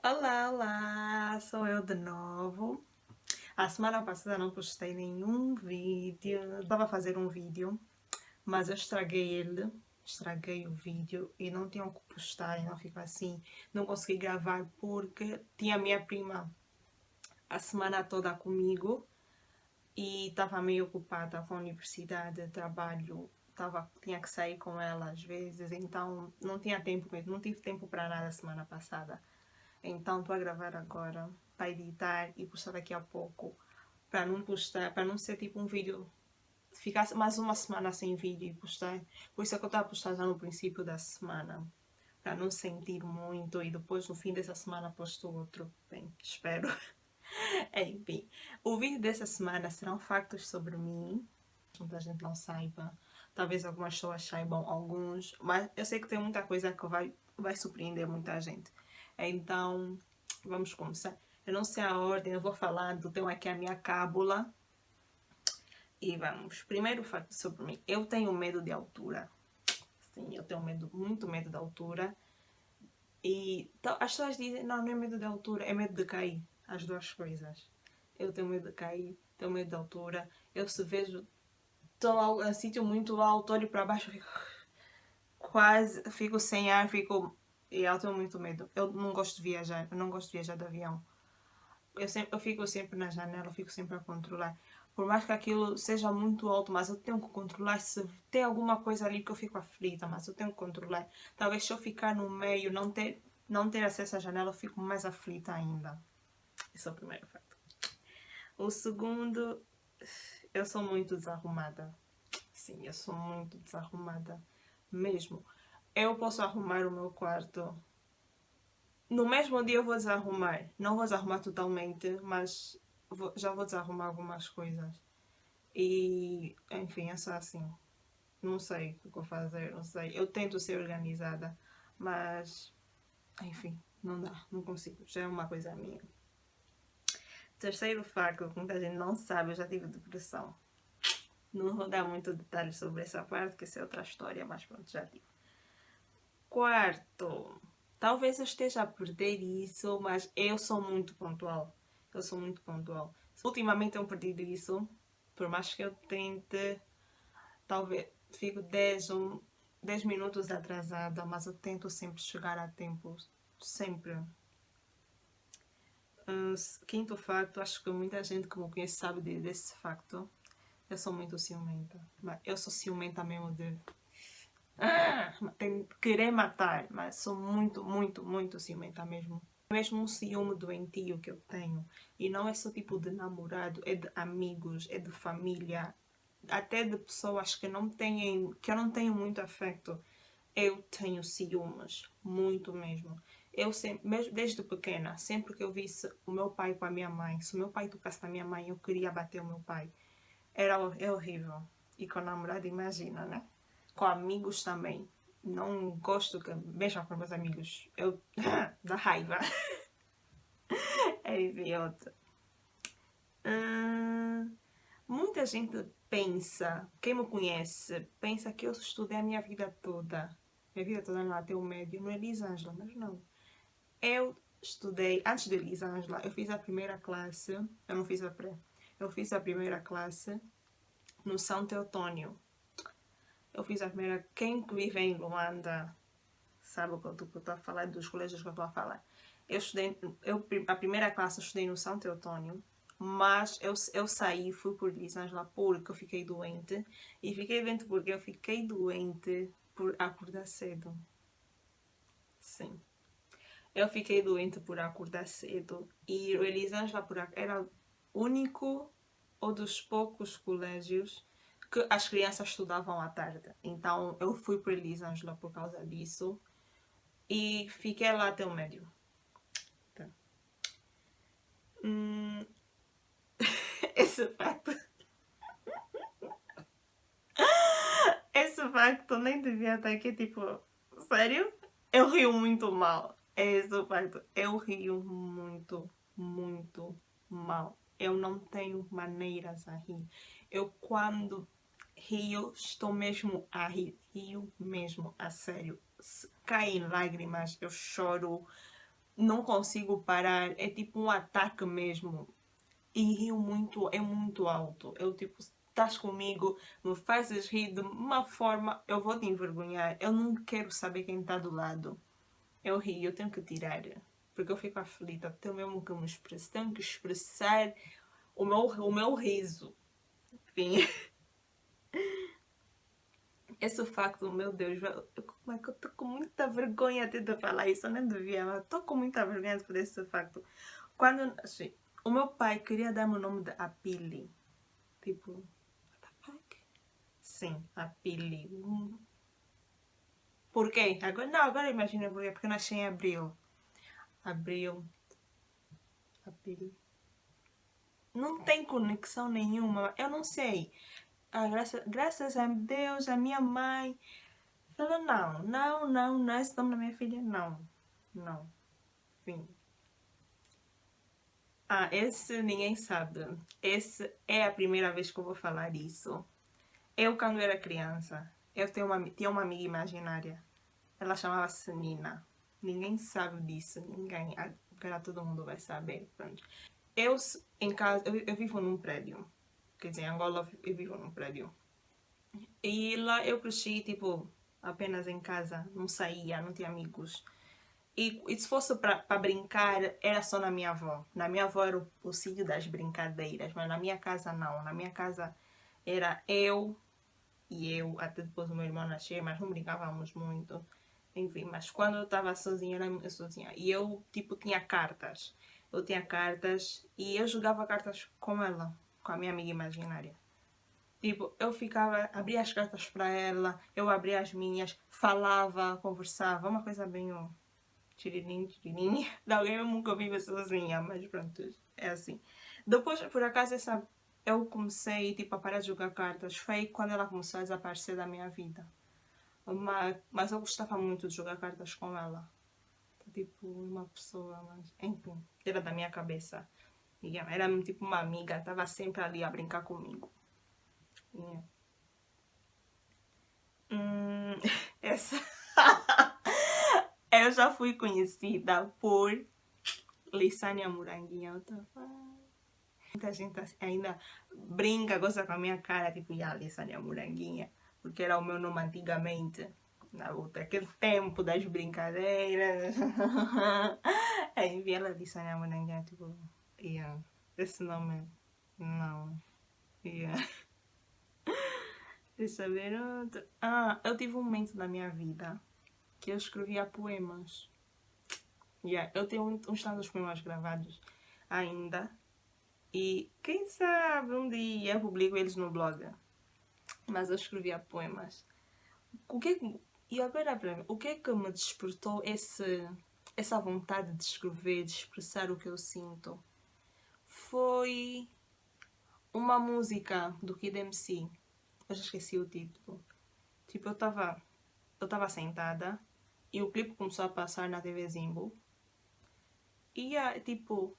Olá, olá, sou eu de novo. A semana passada não postei nenhum vídeo. Estava a fazer um vídeo, mas eu estraguei ele. Estraguei o vídeo e não tinha o que postar, e não ficou assim. Não consegui gravar porque tinha a minha prima a semana toda comigo e estava meio ocupada com a universidade, trabalho. Tinha que sair com ela às vezes, então não tinha tempo mesmo, não tive tempo para nada a semana passada. Então estou a gravar agora para editar e postar daqui a pouco. Para não postar, para não ser tipo um vídeo, ficar mais uma semana sem vídeo e postar. Por isso é que eu estou a postar já no princípio da semana. Para não sentir muito e depois no fim dessa semana posto outro. Bem, espero. Enfim, o vídeo dessa semana serão factos sobre mim. Muita gente não saiba. Talvez algumas pessoas saibam alguns. Mas eu sei que tem muita coisa que vai surpreender muita gente. Então, vamos começar. Eu não sei a ordem, eu vou falando. Tenho aqui a minha cábula. E vamos. Primeiro facto sobre mim. Eu tenho medo de altura. Sim, eu tenho medo, muito medo de altura. E as pessoas dizem, não, não é medo de altura, é medo de cair. As duas coisas. Eu tenho medo de cair, tenho medo de altura. Eu se vejo, estou em sítio muito alto, olho para baixo, fico quase, fico sem ar, fico... E eu tenho muito medo. Eu não gosto de viajar, eu não gosto de viajar de avião. Eu fico sempre na janela, eu fico sempre a controlar. Por mais que aquilo seja muito alto, mas eu tenho que controlar. Se tem alguma coisa ali que eu fico aflita, mas eu tenho que controlar. Talvez se eu ficar no meio, não ter acesso à janela, eu fico mais aflita ainda. Esse é o primeiro facto. O segundo, eu sou muito desarrumada. Sim, eu sou muito desarrumada. Mesmo. Eu posso arrumar o meu quarto. No mesmo dia eu vou desarrumar. Não vou desarrumar totalmente, mas já vou desarrumar algumas coisas. E, enfim, é só assim. Não sei o que vou fazer, não sei. Eu tento ser organizada, mas, enfim, não dá, não consigo. Já é uma coisa minha. Terceiro facto, que muita gente não sabe, eu já tive depressão. Não vou dar muito detalhes sobre essa parte, que essa é outra história, mas pronto, já tive. Quarto, talvez eu esteja a perder isso, mas eu sou muito pontual. Eu sou muito pontual. Ultimamente eu perdi isso, por mais que eu tente, talvez fico 10 minutos atrasada, mas eu tento sempre chegar a tempo. Sempre. Quinto facto, acho que muita gente que me conhece sabe desse facto. Eu sou muito ciumenta. Mas eu sou ciumenta mesmo de tem de querer matar, mas sou muito, muito, muito ciumenta mesmo. Mesmo um ciúme doentio que eu tenho. E não é só tipo de namorado, é de amigos, é de família, até de pessoas que que eu não tenho muito afeto. Eu tenho ciúmes, muito mesmo. Eu sempre, mesmo desde pequena, sempre que eu visse o meu pai com a minha mãe, se o meu pai tocasse na minha mãe, eu queria bater o meu pai. É horrível. E com namorado, imagina, né? Com amigos também. Não gosto que mexam com meus amigos. Eu dá raiva. É idiota. Muita gente pensa, quem me conhece, pensa que eu estudei a minha vida toda. Minha vida toda lá até o médio, no Elisângela, mas não. Eu estudei, antes de Elisângela, eu fiz a primeira classe, eu não fiz a pré, eu fiz a primeira classe no São Teotônio. Eu fiz a primeira. Quem vive em Luanda sabe o que eu estou a falar, dos colégios que eu estou a falar. A primeira classe eu estudei no São Teotônio, mas eu saí, fui por Lisângela porque eu fiquei doente. E fiquei doente porque eu fiquei doente por acordar cedo. Sim. Eu fiquei doente por acordar cedo. E o Elisângela era o único ou dos poucos colégios que as crianças estudavam à tarde. Então eu fui para Elisângela por causa disso e fiquei lá até o médio. Tá. Esse facto. Esse facto nem devia estar aqui, tipo, sério? Eu rio muito mal. É esse o facto. Eu rio muito, muito mal. Eu não tenho maneiras a rir. Eu quando rio, estou mesmo a rir. Rio mesmo, a sério. Se caem lágrimas, eu choro. não consigo parar, é tipo um ataque mesmo. E rio muito, é muito alto. Eu tipo, estás comigo, me fazes rir de uma forma, eu vou te envergonhar. Eu não quero saber quem está do lado. Eu rio, eu tenho que tirar. Porque eu fico aflita, tenho mesmo que me expressar, tenho que expressar o meu riso. Enfim. Esse facto, meu Deus, como é que eu tô com muita vergonha até de falar isso, eu nem devia, mas tô com muita vergonha por esse facto. Quando, assim, o meu pai queria dar-me o nome de Apili, tipo, what the fuck? Sim, Apili. Por quê? Agora, não, agora imagina por quê, porque eu nasci em abril. Abril, Apili. Não tem conexão nenhuma, eu não sei. Ah, graças a Deus, a minha mãe falou, não, esse nome da minha filha, não. Enfim. Ah, esse ninguém sabe. Esse é a primeira vez que eu vou falar isso. Eu, quando era criança, tinha uma amiga imaginária. Ela chamava-se Nina. Ninguém sabe disso, ninguém. Agora todo mundo vai saber. Pronto. Eu, em casa, eu vivo num prédio. Quer dizer, em Angola eu vivo num prédio. E lá eu cresci, tipo, apenas em casa. Não saía, não tinha amigos. E se fosse para brincar, era só na minha avó. Na minha avó era o sítio das brincadeiras, mas na minha casa não. Na minha casa era eu, até depois o meu irmão nascer, mas não brincávamos muito. Enfim, mas quando eu estava sozinha, era eu sozinha. E eu, tipo, tinha cartas. Eu tinha cartas e eu jogava cartas com ela, com a minha amiga imaginária. Tipo, eu ficava, abria as cartas para ela, eu abria as minhas, falava, conversava, uma coisa bem tiririm, tiririm, de alguém mesmo que vive sozinha, mas pronto, é assim. Depois, por acaso, eu comecei tipo, a parar de jogar cartas, foi quando ela começou a desaparecer da minha vida. Mas eu gostava muito de jogar cartas com ela. Tipo, uma pessoa, mas enfim, era da minha cabeça. Era tipo uma amiga, estava sempre ali a brincar comigo. Yeah. Essa. Eu já fui conhecida por Lissânia Moranguinha. Muita gente ainda brinca, gosta com a minha cara, tipo, Lissânia Moranguinha, porque era o meu nome antigamente, na outra, aquele tempo das brincadeiras. Aí vi ela Lissânia Moranguinha, tipo, yeah, esse nome, não, yeah. Deixa eu ver outro. Ah, eu tive um momento na minha vida que eu escrevia poemas. Yeah, eu tenho uns tantos poemas gravados ainda. E quem sabe um dia eu publico eles no blog. Mas eu escrevia poemas. O que é que, e agora para mim, o que é que me despertou essa vontade de escrever, de expressar o que eu sinto? Foi uma música do Kid MC. Eu já esqueci o título. Tipo, eu tava sentada e o clipe começou a passar na TV Zimbo. E, tipo,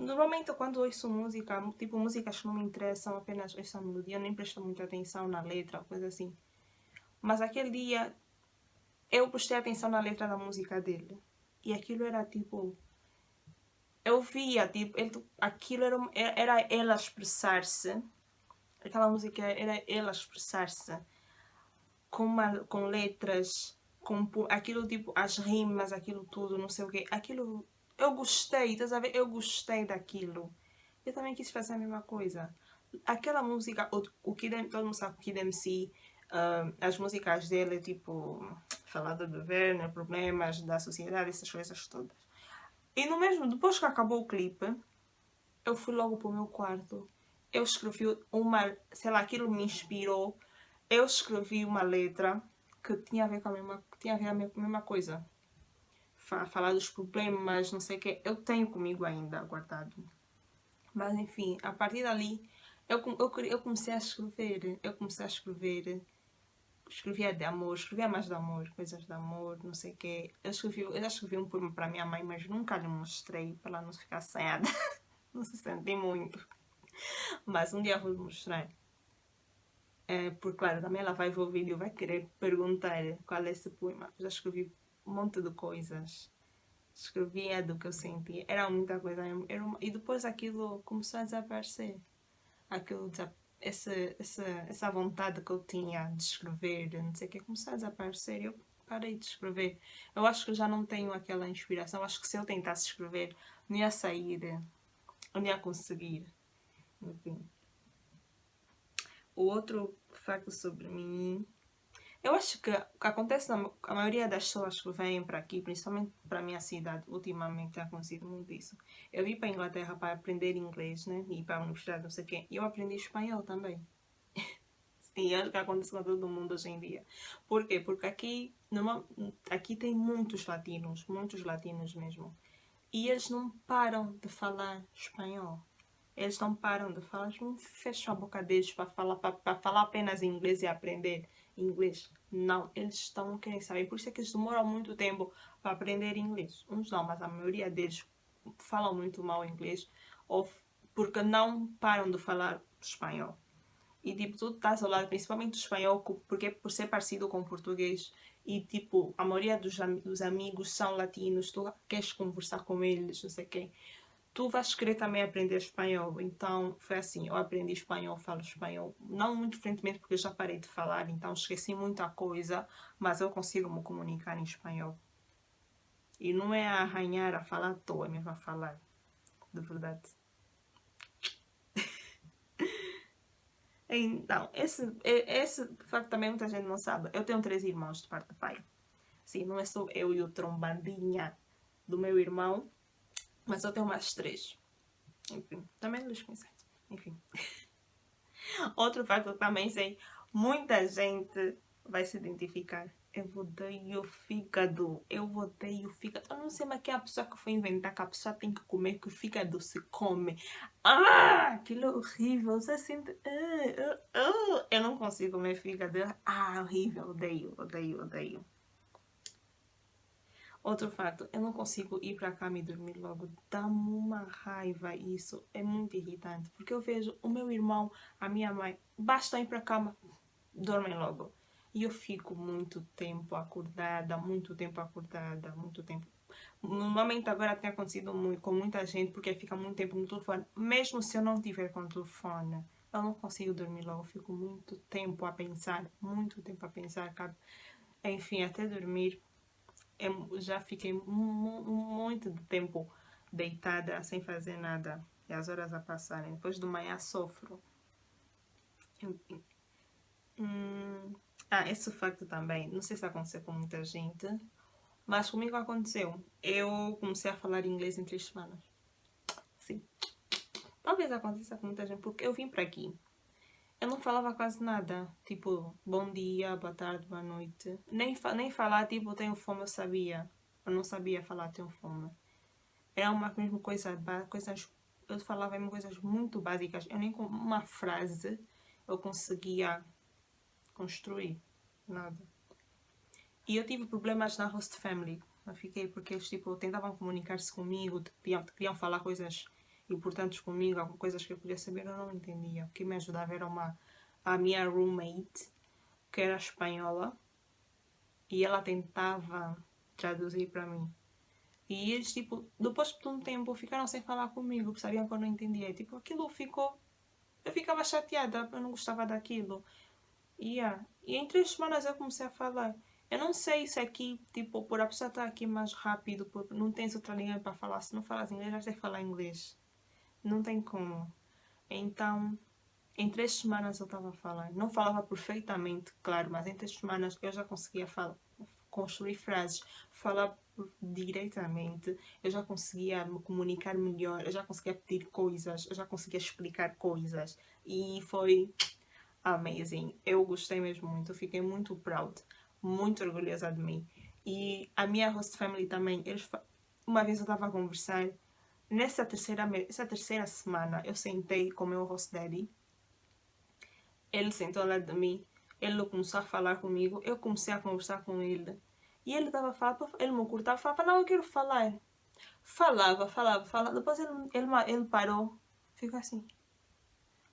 normalmente quando ouço música, tipo músicas que não me interessam, apenas ouço a melodia, eu nem presto muita atenção na letra, coisa assim. Mas aquele dia eu prestei atenção na letra da música dele. E aquilo era tipo. Eu via, tipo, aquilo era ela expressar-se. Aquela música era ela expressar-se com letras, aquilo tipo, as rimas, aquilo tudo, não sei o quê. Aquilo. Eu gostei, estás a ver? Eu gostei daquilo. Eu também quis fazer a mesma coisa. Aquela música, todo mundo sabe o Kid MC, as músicas dele, tipo, falar do governo, problemas da sociedade, essas coisas todas. E no mesmo, depois que acabou o clipe, eu fui logo para o meu quarto. Eu escrevi sei lá, aquilo me inspirou. Eu escrevi uma letra que tinha a ver com a mesma coisa. Falar dos problemas, não sei o quê. Eu tenho comigo ainda guardado. Mas enfim, a partir dali, eu comecei a escrever. Escrevia de amor, escrevia mais de amor, coisas de amor, não sei o quê. Eu já escrevi um poema para minha mãe, mas nunca lhe mostrei para ela não ficar assanhada. Não se sente muito. Mas um dia vou lhe mostrar. Porque, claro, também ela vai ver o vídeo e vai querer perguntar qual é esse poema. Eu já escrevi um monte de coisas. Escrevia do que eu sentia. Era muita coisa. E depois aquilo começou a desaparecer. Aquilo, essa vontade que eu tinha de escrever, não sei o que, começou a desaparecer. Eu parei de escrever. Eu acho que já não tenho aquela inspiração. Eu acho que se eu tentasse escrever, não ia sair, não ia conseguir. Enfim. O outro facto sobre mim. Eu acho que o que acontece a maioria das pessoas que vêm para aqui, principalmente para a minha cidade, ultimamente tem acontecido muito isso. Eu vim para a Inglaterra para aprender inglês, né? E ir para a universidade, não sei o quê. E eu aprendi espanhol também. Sim, é o que acontece com todo mundo hoje em dia. Por quê? Porque aqui tem muitos latinos mesmo. E eles não param de falar espanhol. Eles não param de falar, eles não fecham a boca deles para falar apenas inglês e aprender inglês. Não, eles querem saber. Por isso é que eles demoram muito tempo para aprender inglês. Uns não, mas a maioria deles falam muito mal inglês ou porque não param de falar espanhol. E tipo, tu estás ao lado, principalmente do espanhol, porque por ser parecido com o português. E tipo, a maioria dos amigos são latinos, tu queres conversar com eles, não sei quem. Tu vais querer também aprender espanhol. Então foi assim, eu aprendi espanhol, falo espanhol. Não muito frequentemente porque eu já parei de falar, então esqueci muita coisa, mas eu consigo me comunicar em espanhol. E não é a arranhar, a falar à toa, é mesmo a falar. De verdade. Então, esse facto também muita gente não sabe. Eu tenho 3 irmãos de parte de pai. Sim, não é só eu e o trombandinha do meu irmão, mas eu tenho mais 3. Enfim, também eles conhecem. Enfim. Outro facto que também sei, muita gente vai se identificar. Eu odeio fígado. Eu odeio fígado. Eu não sei, mas quem é a pessoa que foi inventar que a pessoa tem que comer, que o fígado se come. Ah, aquilo é horrível. Você sente. Eu não consigo comer fígado. Horrível. Odeio, odeio, odeio. Outro facto, eu não consigo ir para a cama e dormir logo. Dá-me uma raiva isso. É muito irritante. Porque eu vejo o meu irmão, a minha mãe, basta ir para a cama, dormem logo. E eu fico muito tempo acordada, muito tempo acordada, muito tempo. Normalmente agora tem acontecido muito, com muita gente, porque fica muito tempo no telefone. Mesmo se eu não tiver com o telefone, eu não consigo dormir logo. Eu fico muito tempo a pensar, muito tempo a pensar. Enfim, até dormir já fiquei muito de tempo deitada sem fazer nada e as horas a passarem. Depois de manhã sofro. Esse facto também, não sei se aconteceu com muita gente, mas comigo aconteceu. Eu comecei a falar inglês em 3 semanas. Sim. Talvez aconteça com muita gente, porque eu vim para aqui. Eu não falava quase nada. Tipo, bom dia, boa tarde, boa noite. Nem falar, tipo, tenho fome, eu sabia. Eu não sabia falar, tenho fome. Era uma mesmo coisas. Eu falava mesmo coisas muito básicas. Eu nem com uma frase eu conseguia construir. Nada. E eu tive problemas na host family. Eu fiquei porque eles tipo, tentavam comunicar-se comigo, queriam falar coisas importantes comigo, coisas que eu queria saber, eu não entendia. O que me ajudava era a minha roommate, que era espanhola, e ela tentava traduzir para mim. E eles, tipo, depois de um tempo, ficaram sem falar comigo, porque sabiam que eu não entendia. E, tipo, aquilo ficou... Eu ficava chateada, eu não gostava daquilo. E em 3 semanas eu comecei a falar. Eu não sei se aqui, tipo, por a pessoa estar aqui mais rápido, porque não tens outra língua para falar. Se não falas inglês, já sei falar inglês. Não tem como. Então, em 3 semanas eu estava a falar. Não falava perfeitamente, claro, mas em 3 semanas eu já conseguia falar, construir frases, falar diretamente, eu já conseguia me comunicar melhor, eu já conseguia pedir coisas, eu já conseguia explicar coisas. E foi amazing. Eu gostei mesmo muito, eu fiquei muito proud, muito orgulhosa de mim. E a minha host family também, uma vez eu estava a conversar, essa terceira semana eu sentei com o meu host daddy. Ele sentou ao lado de mim, ele começou a falar comigo, eu comecei a conversar com ele. E ele estava a falar, ele me cortava, falava, não, eu quero falar. Falava. Depois ele parou, ficou assim.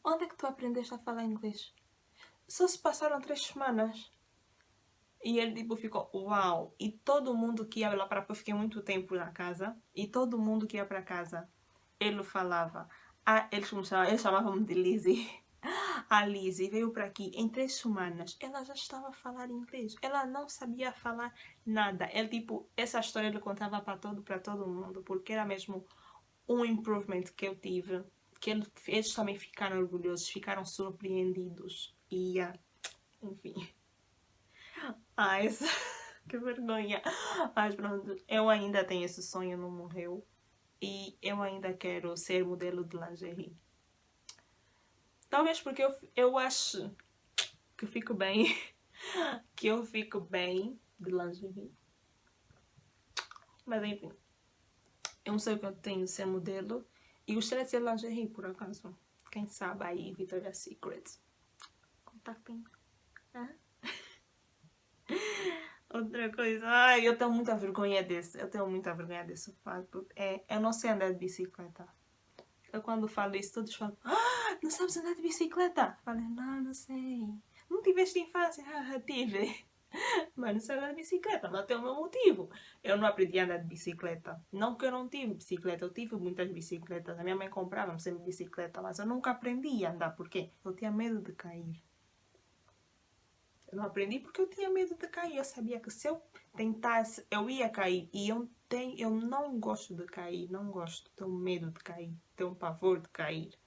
Onde é que tu aprendeste a falar inglês? Só se passaram 3 semanas. E ele tipo ficou, uau! E todo mundo que ia lá para... Eu fiquei muito tempo na casa. E todo mundo que ia para casa, ele falava. Ah, eles chamavam-me de Lizzie. A Lizzie veio para aqui em 3 semanas. Ela já estava a falar inglês. Ela não sabia falar nada. Ele tipo, essa história ele contava para todo mundo, porque era mesmo um improvement que eu tive, que eles também ficaram orgulhosos, ficaram surpreendidos. E, enfim. Ai, que vergonha. Mas pronto, eu ainda tenho esse sonho, não morreu. E eu ainda quero ser modelo de lingerie. Talvez porque eu acho que fico bem. Que eu fico bem de lingerie. Mas enfim. Eu não sei o que eu tenho de ser modelo. E gostaria de ser lingerie, por acaso. Quem sabe aí, Victoria's Secret. Contactem. Outra coisa. Ai, eu tenho muita vergonha desse. Eu tenho muita vergonha desse fato. Eu não sei andar de bicicleta. Eu quando falo isso, todos falam: Ah, não sabes andar de bicicleta? Eu falei: Não sei. Não tiveste infância? Ah, tive. Mas não sei andar de bicicleta, mas tem o meu motivo. Eu não aprendi a andar de bicicleta. Não que eu não tive bicicleta, eu tive muitas bicicletas. A minha mãe comprava-me sempre bicicleta, mas eu nunca aprendi a andar. Por quê? Eu tinha medo de cair. Eu não aprendi porque eu tinha medo de cair. Eu sabia que se eu tentasse, eu ia cair. E eu não gosto de cair. Não gosto. Tenho medo de cair. Tenho pavor de cair.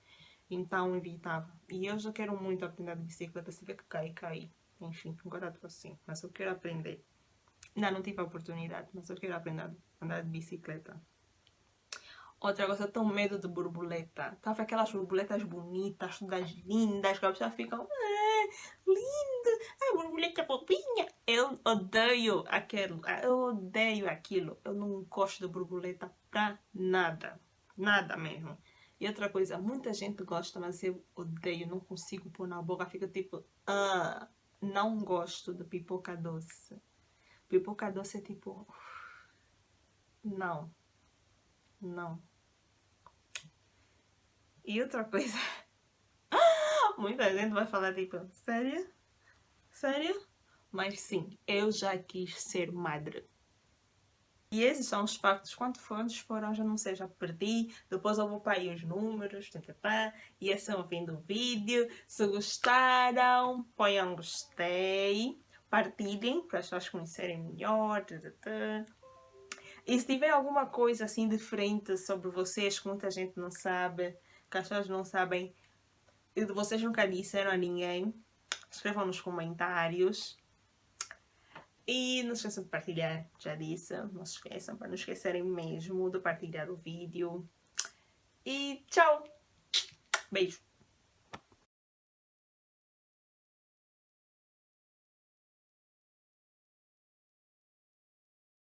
Então evitava. E eu já quero muito aprender de bicicleta. Se vê que cai. Enfim, agora estou assim. Mas eu quero aprender. Ainda não tive a oportunidade, mas eu quero aprender a andar de bicicleta. Outra coisa, eu tenho medo de borboleta. Tava aquelas borboletas bonitas, todas lindas, que a pessoa fica, linda, borboleta fofinha. Eu odeio aquilo, Eu não gosto de borboleta pra nada, nada mesmo. E outra coisa, muita gente gosta, mas eu odeio, não consigo pôr na boca, fica tipo, não gosto de pipoca doce. Pipoca doce é tipo, não, não. E outra coisa, muita gente vai falar tipo, sério? Sério? Mas sim, eu já quis ser madre. E esses são os factos. Quantos foram? Já não sei, já perdi. Depois eu vou para aí os números. E esse é o fim do vídeo. Se gostaram, ponham gostei. Partilhem para as pessoas conhecerem melhor. E se tiver alguma coisa assim diferente sobre vocês que muita gente não sabe, que as pessoas não sabem, e vocês nunca disseram a ninguém, escrevam nos comentários. E não se esqueçam de partilhar, já disse. Não se esqueçam, para não esquecerem mesmo de partilhar o vídeo. E tchau! Beijo!